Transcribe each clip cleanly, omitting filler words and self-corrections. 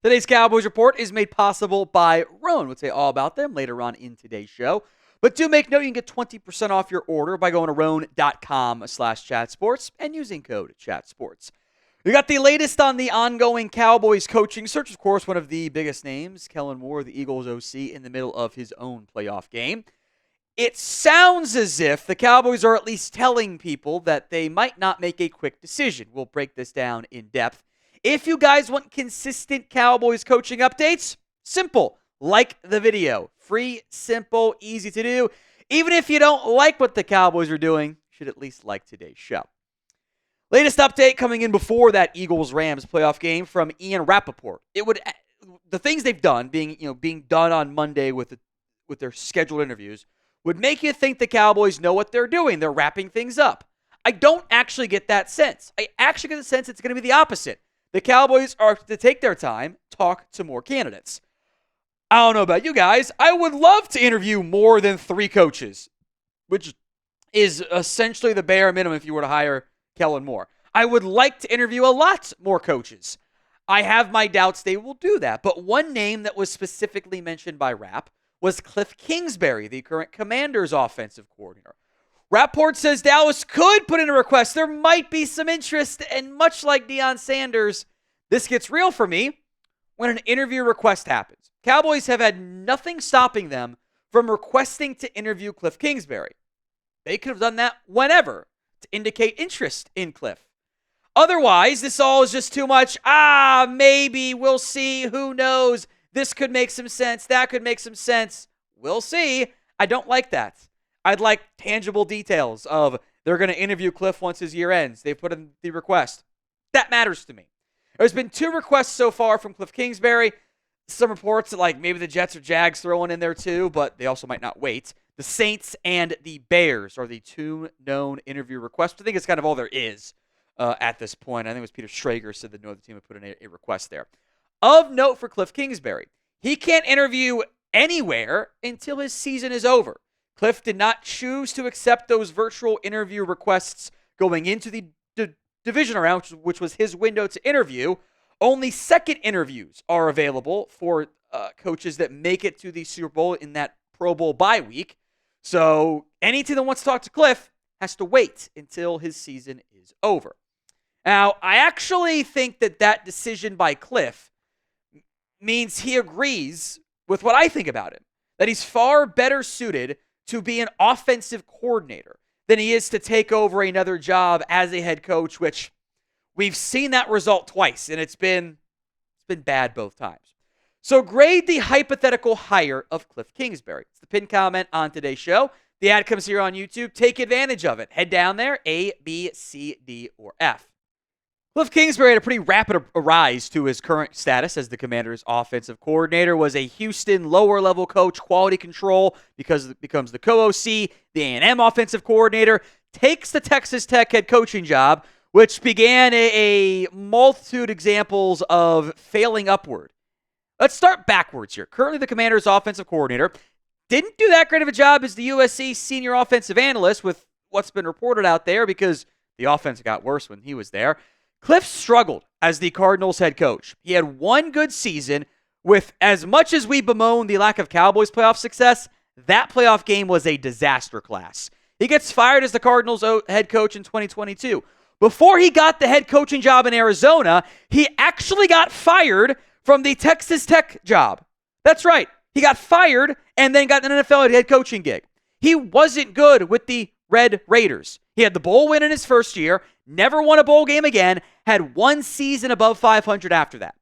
Today's Cowboys Report is made possible by Roan. We'll tell you all about them later on in today's show. But do make note you can get 20% off your order by going to roan.com/chatsports and using code chatsports. We got the latest on the ongoing Cowboys coaching search. Of course, one of the biggest names, Kellen Moore, the Eagles OC, in the middle of his own playoff game. It sounds as if the Cowboys are at least telling people that they might not make a quick decision. We'll break this down in depth. If you guys want consistent Cowboys coaching updates, simple. Like the video. Free, simple, easy to do. Even if you don't like what the Cowboys are doing, you should at least like today's show. Latest update coming in before that Eagles-Rams playoff game from Ian Rapoport. The things they've done, being done on Monday with their scheduled interviews, would make you think the Cowboys know what they're doing. They're wrapping things up. I don't actually get that sense. I actually get the sense it's going to be the opposite. The Cowboys are to take their time, talk to more candidates. I don't know about you guys. I would love to interview more than 3 coaches, which is essentially the bare minimum if you were to hire Kellen Moore. I would like to interview a lot more coaches. I have my doubts they will do that. But one name that was specifically mentioned by Rapp was Kliff Kingsbury, the current Commanders offensive coordinator. Rapoport says Dallas could put in a request. There might be some interest, and much like Deion Sanders, this gets real for me when an interview request happens. Cowboys have had nothing stopping them from requesting to interview Kliff Kingsbury. They could have done that whenever to indicate interest in Kliff. Otherwise, this all is just too much. Maybe, we'll see, who knows. This could make some sense, that could make some sense. We'll see. I don't like that. I'd like tangible details of they're going to interview Kliff once his year ends. They put in the request. That matters to me. There's been 2 requests so far from Kliff Kingsbury. Some reports that maybe the Jets or Jags throw in there too, but they also might not wait. The Saints and the Bears are the 2 known interview requests. I think it's kind of all there is at this point. I think it was Peter Schrager said that no other team would put in a request there. Of note for Kliff Kingsbury, he can't interview anywhere until his season is over. Kliff did not choose to accept those virtual interview requests going into the division round, which was his window to interview. Only second interviews are available for coaches that make it to the Super Bowl in that Pro Bowl bye week. So any team that wants to talk to Kliff has to wait until his season is over. Now, I actually think that decision by Kliff means he agrees with what I think about him, that he's far better suited to be an offensive coordinator than he is to take over another job as a head coach, which we've seen that result twice, and it's been bad both times. So grade the hypothetical hire of Kliff Kingsbury. It's the pinned comment on today's show. The ad comes here on YouTube. Take advantage of it. Head down there, A, B, C, D, or F. Kliff Kingsbury had a pretty rapid rise to his current status as the Commanders' offensive coordinator, was a Houston lower-level coach, quality control, becomes the co-OC, the A&M offensive coordinator, takes the Texas Tech head coaching job, which began a multitude examples of failing upward. Let's start backwards here. Currently the Commanders' offensive coordinator didn't do that great of a job as the USC senior offensive analyst with what's been reported out there because the offense got worse when he was there. Kliff struggled as the Cardinals head coach. He had one good season with, as much as we bemoan the lack of Cowboys playoff success, that playoff game was a disaster class. He gets fired as the Cardinals head coach in 2022. Before he got the head coaching job in Arizona, he actually got fired from the Texas Tech job. That's right. He got fired and then got an NFL head coaching gig. He wasn't good with the Red Raiders. He had the bowl win in his first year, never won a bowl game again, had one season above 500 after that.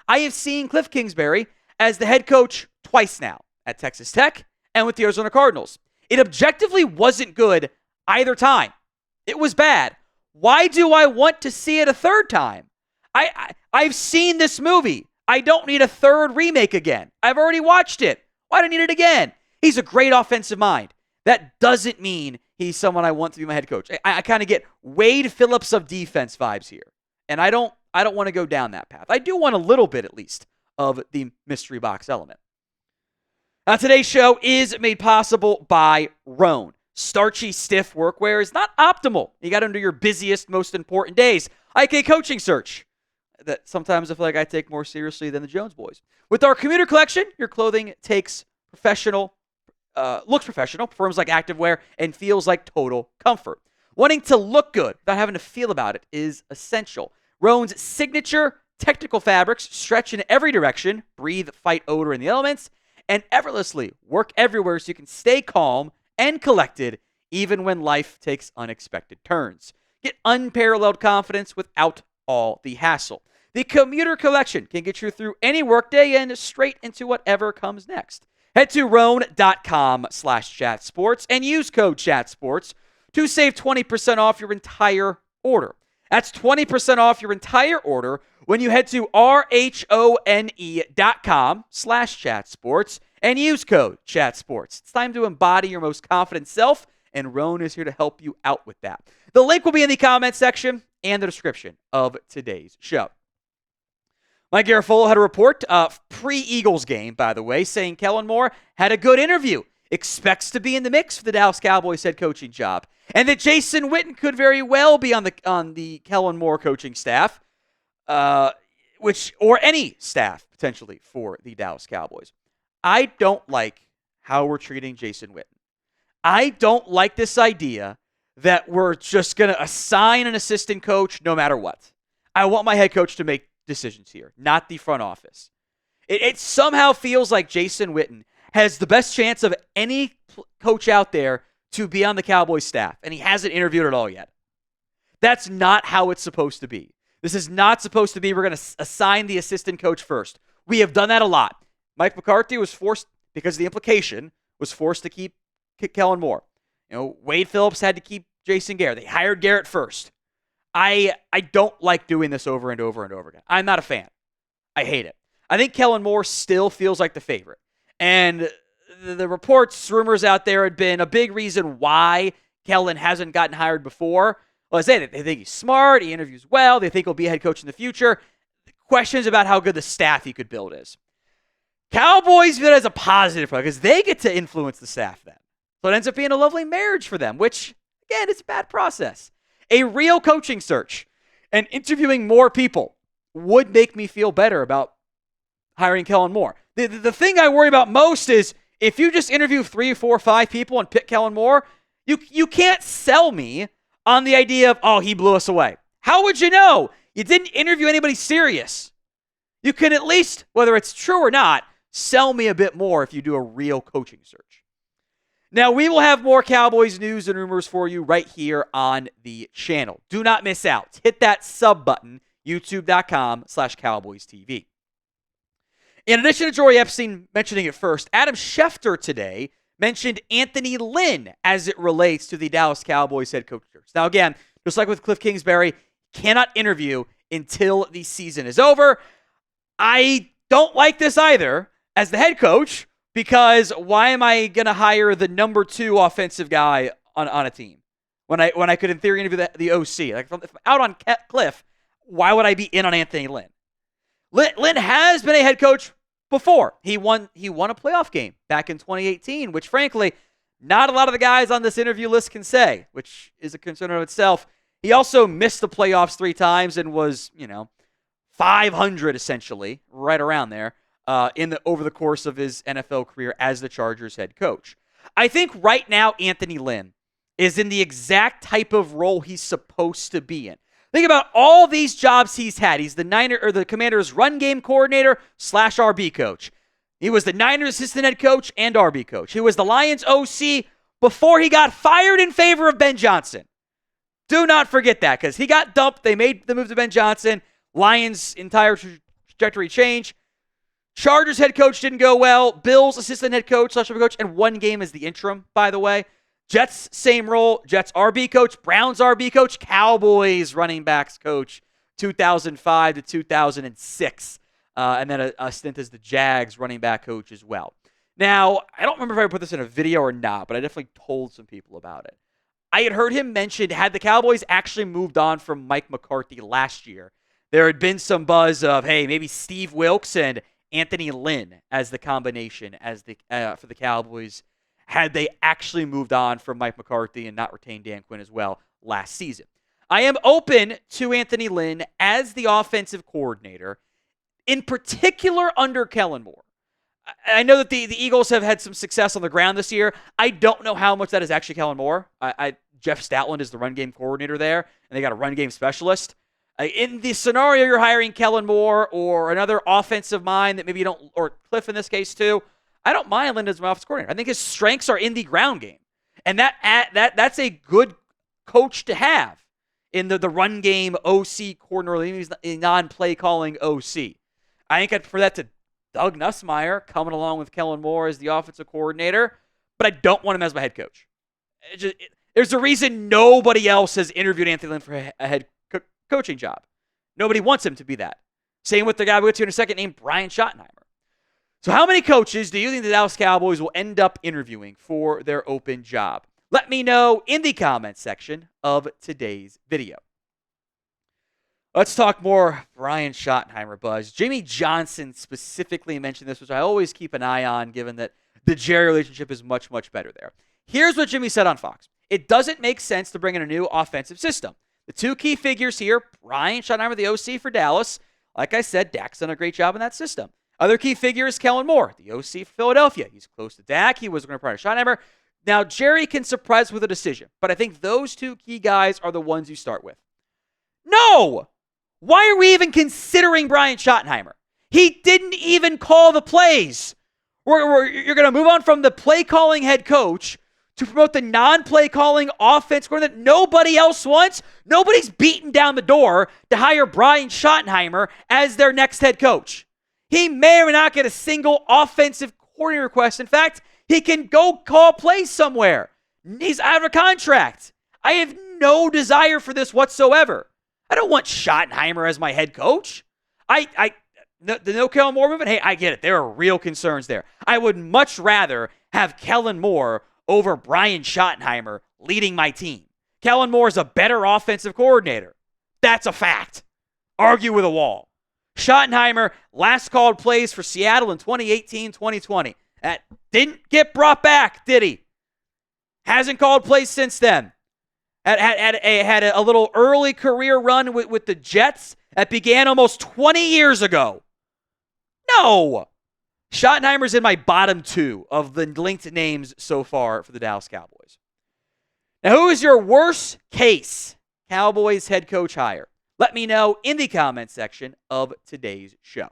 I have seen Kliff Kingsbury as the head coach twice now at Texas Tech and with the Arizona Cardinals. It objectively wasn't good either time. It was bad. Why do I want to see it a third time? I've seen this movie. I don't need a third remake again. I've already watched it. Why do I need it again? He's a great offensive mind. That doesn't mean he's someone I want to be my head coach. I kind of get Wade Phillips of defense vibes here. And I don't want to go down that path. I do want a little bit, at least, of the mystery box element. Now, today's show is made possible by Roan. Starchy, stiff workwear is not optimal. You got under your busiest, most important days. IK Coaching Search. that sometimes I feel like I take more seriously than the Jones boys. With our commuter collection, your clothing looks professional, performs like activewear, and feels like total comfort. Wanting to look good without having to feel about it is essential. Roan's signature technical fabrics stretch in every direction, breathe, fight odor in the elements, and effortlessly work everywhere so you can stay calm and collected even when life takes unexpected turns. Get unparalleled confidence without all the hassle. The commuter collection can get you through any workday and straight into whatever comes next. Head to roan.com/chatsports and use code chatsports to save 20% off your entire order. That's 20% off your entire order when you head to RHONE.com/chatsports and use code chatsports. It's time to embody your most confident self, and Roan is here to help you out with that. The link will be in the comment section and the description of today's show. Mike Garafolo had a report pre-Eagles game, by the way, saying Kellen Moore had a good interview, expects to be in the mix for the Dallas Cowboys head coaching job, and that Jason Witten could very well be on the Kellen Moore coaching staff, or any staff potentially for the Dallas Cowboys. I don't like how we're treating Jason Witten. I don't like this idea that we're just going to assign an assistant coach no matter what. I want my head coach to make decisions here, not the front office. It somehow feels like Jason Witten has the best chance of any coach out there to be on the Cowboys staff, and he hasn't interviewed at all yet. That's not how it's supposed to be. This is not supposed to be we're going to assign the assistant coach first. We have done that a lot. Mike McCarthy was forced, because the implication was forced to keep Kellen Moore. Wade Phillips had to keep Jason Garrett. They hired Garrett first. I don't like doing this over and over and over again. I'm not a fan. I hate it. I think Kellen Moore still feels like the favorite. And the reports, rumors out there had been a big reason why Kellen hasn't gotten hired before. Well, I say they think he's smart, he interviews well, they think he'll be a head coach in the future. Questions about how good the staff he could build is. Cowboys view it as a positive because they get to influence the staff then. So it ends up being a lovely marriage for them, which, again, it's a bad process. A real coaching search and interviewing more people would make me feel better about hiring Kellen Moore. The thing I worry about most is if you just interview 3, 4, 5 people and pick Kellen Moore, you can't sell me on the idea of, he blew us away. How would you know? You didn't interview anybody serious. You can at least, whether it's true or not, sell me a bit more if you do a real coaching search. Now, we will have more Cowboys news and rumors for you right here on the channel. Do not miss out. Hit that sub button, youtube.com/CowboysTV. In addition to Jory Epstein mentioning it first, Adam Schefter today mentioned Anthony Lynn as it relates to the Dallas Cowboys head coach search. Now, again, just like with Kliff Kingsbury, cannot interview until the season is over. I don't like this either as the head coach, because why am I going to hire the number 2 offensive guy on a team when I could in theory interview the OC? Like if I'm out on Kliff, why would I be in on Anthony Lynn? Lynn has been a head coach before. He won a playoff game back in 2018, which frankly, not a lot of the guys on this interview list can say, which is a concern of itself. He also missed the playoffs 3 times and was, 500 essentially, right around there, over the course of his NFL career as the Chargers head coach. I think right now Anthony Lynn is in the exact type of role he's supposed to be in. Think about all these jobs he's had. He's the Commanders' run game coordinator / RB coach. He was the Niners assistant head coach and RB coach. He was the Lions OC before he got fired in favor of Ben Johnson. Do not forget that, because he got dumped. They made the move to Ben Johnson. Lions' entire trajectory changed. Chargers head coach didn't go well. Bills assistant head coach / RB coach, and 1 game as the interim, by the way. Jets, same role. Jets RB coach, Browns RB coach, Cowboys running backs coach, 2005 to 2006. And then a stint as the Jags running back coach as well. Now, I don't remember if I put this in a video or not, but I definitely told some people about it. I had heard him mention, had the Cowboys actually moved on from Mike McCarthy last year, there had been some buzz of, hey, maybe Steve Wilks and Anthony Lynn as the combination for the Cowboys, had they actually moved on from Mike McCarthy and not retained Dan Quinn as well last season. I am open to Anthony Lynn as the offensive coordinator, in particular under Kellen Moore. I know that the Eagles have had some success on the ground this year. I don't know how much that is actually Kellen Moore. Jeff Stoutland is the run game coordinator there, and they got a run game specialist. In the scenario you're hiring Kellen Moore or another offensive mind that maybe you don't, or Kliff in this case too, I don't mind Lynn as my offensive coordinator. I think his strengths are in the ground game, and that's a good coach to have in the run game OC coordinator. He's a non-play calling OC. I think I'd prefer that to Doug Nussmeier coming along with Kellen Moore as the offensive coordinator, but I don't want him as my head coach. There's a reason nobody else has interviewed Anthony Lynn for a head coaching job. Nobody wants him to be that. Same with the guy we'll get to in a second named Brian Schottenheimer. So how many coaches do you think the Dallas Cowboys will end up interviewing for their open job? Let me know in the comments section of today's video. Let's talk more Brian Schottenheimer buzz. Jimmy Johnson specifically mentioned this, which I always keep an eye on, given that the Jerry relationship is much, much better there. Here's what Jimmy said on Fox. It doesn't make sense to bring in a new offensive system. The two key figures here, Brian Schottenheimer, the OC for Dallas. Like I said, Dak's done a great job in that system. Other key figure is Kellen Moore, the OC for Philadelphia. He's close to Dak. He was going to Brian Schottenheimer. Now, Jerry can surprise with a decision, but I think those two key guys are the ones you start with. No! Why are we even considering Brian Schottenheimer? He didn't even call the plays. You're going to move on from the play-calling head coach to promote the non-play calling offense coordinator that nobody else wants. Nobody's beating down the door to hire Brian Schottenheimer as their next head coach. He may or may not get a single offensive coordinator request. In fact, he can go call plays somewhere. He's out of contract. I have no desire for this whatsoever. I don't want Schottenheimer as my head coach. The no Kellen Moore movement, hey, I get it. There are real concerns there. I would much rather have Kellen Moore over Brian Schottenheimer leading my team. Kellen Moore is a better offensive coordinator. That's a fact. Argue with a wall. Schottenheimer last called plays for Seattle in 2018-2020. That didn't get brought back, did he? Hasn't called plays since then. Had a little early career run with the Jets that began almost 20 years ago. No. Schottenheimer's in my bottom two of the linked names so far for the Dallas Cowboys. Now, who is your worst case Cowboys head coach hire? Let me know in the comments section of today's show.